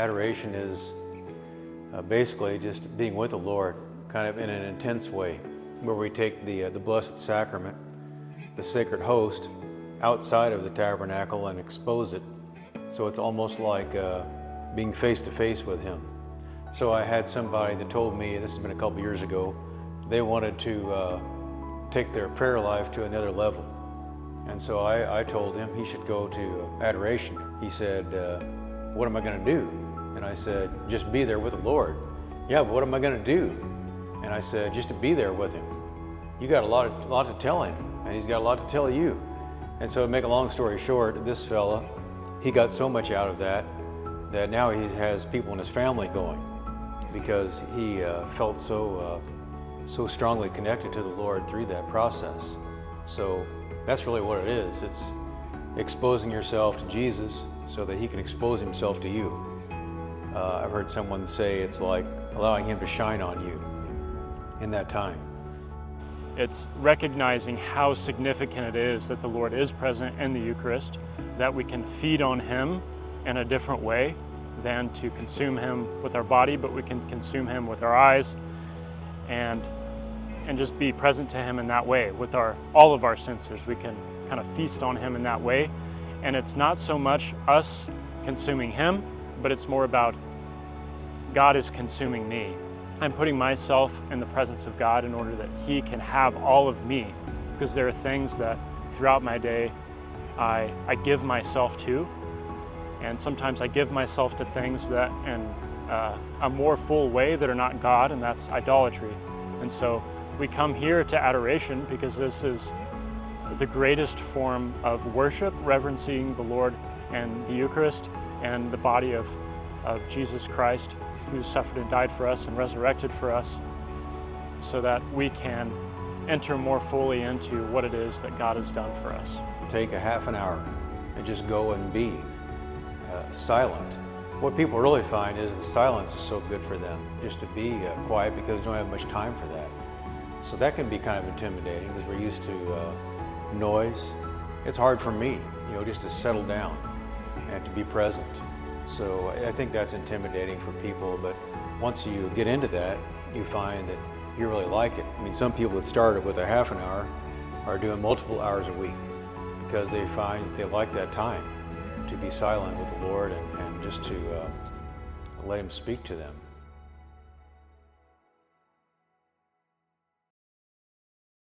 Adoration is basically just being with the Lord, kind of in an intense way, where we take the Blessed Sacrament, the sacred host, outside of the tabernacle and expose it. So it's almost like being face to face with Him. So I had somebody that told me, this has been a couple years ago, they wanted to take their prayer life to another level. And so I told him he should go to adoration. He said, what am I going to do? And I said, just be there with the Lord. Yeah, but what am I going to do? And I said, just to be there with Him. You got a lot to tell Him, and He's got a lot to tell you. And so to make a long story short, this fella, he got so much out of that now he has people in his family going, because he felt so strongly connected to the Lord through that process. So that's really what it is. It's exposing yourself to Jesus so that He can expose Himself to you. I've heard someone say it's like allowing Him to shine on you in that time. It's recognizing how significant it is that the Lord is present in the Eucharist, that we can feed on Him in a different way than to consume Him with our body, but we can consume Him with our eyes and just be present to Him in that way with all of our senses. We can kind of feast on Him in that way. And it's not so much us consuming Him, but it's more about God is consuming me. I'm putting myself in the presence of God in order that He can have all of me, because there are things that throughout my day I give myself to, and sometimes I give myself to things that in a more full way that are not God, and that's idolatry. And so we come here to adoration because this is the greatest form of worship, reverencing the Lord and the Eucharist and the body of Jesus Christ, who suffered and died for us and resurrected for us, so that we can enter more fully into what it is that God has done for us. Take a half an hour and just go and be silent. What people really find is the silence is so good for them, just to be quiet, because they don't have much time for that. So that can be kind of intimidating because we're used to noise. It's hard for me, just to settle down and to be present. So I think that's intimidating for people, but once you get into that, you find that you really like it. I mean, some people that started with a half an hour are doing multiple hours a week because they find that they like that time to be silent with the Lord and just to let Him speak to them.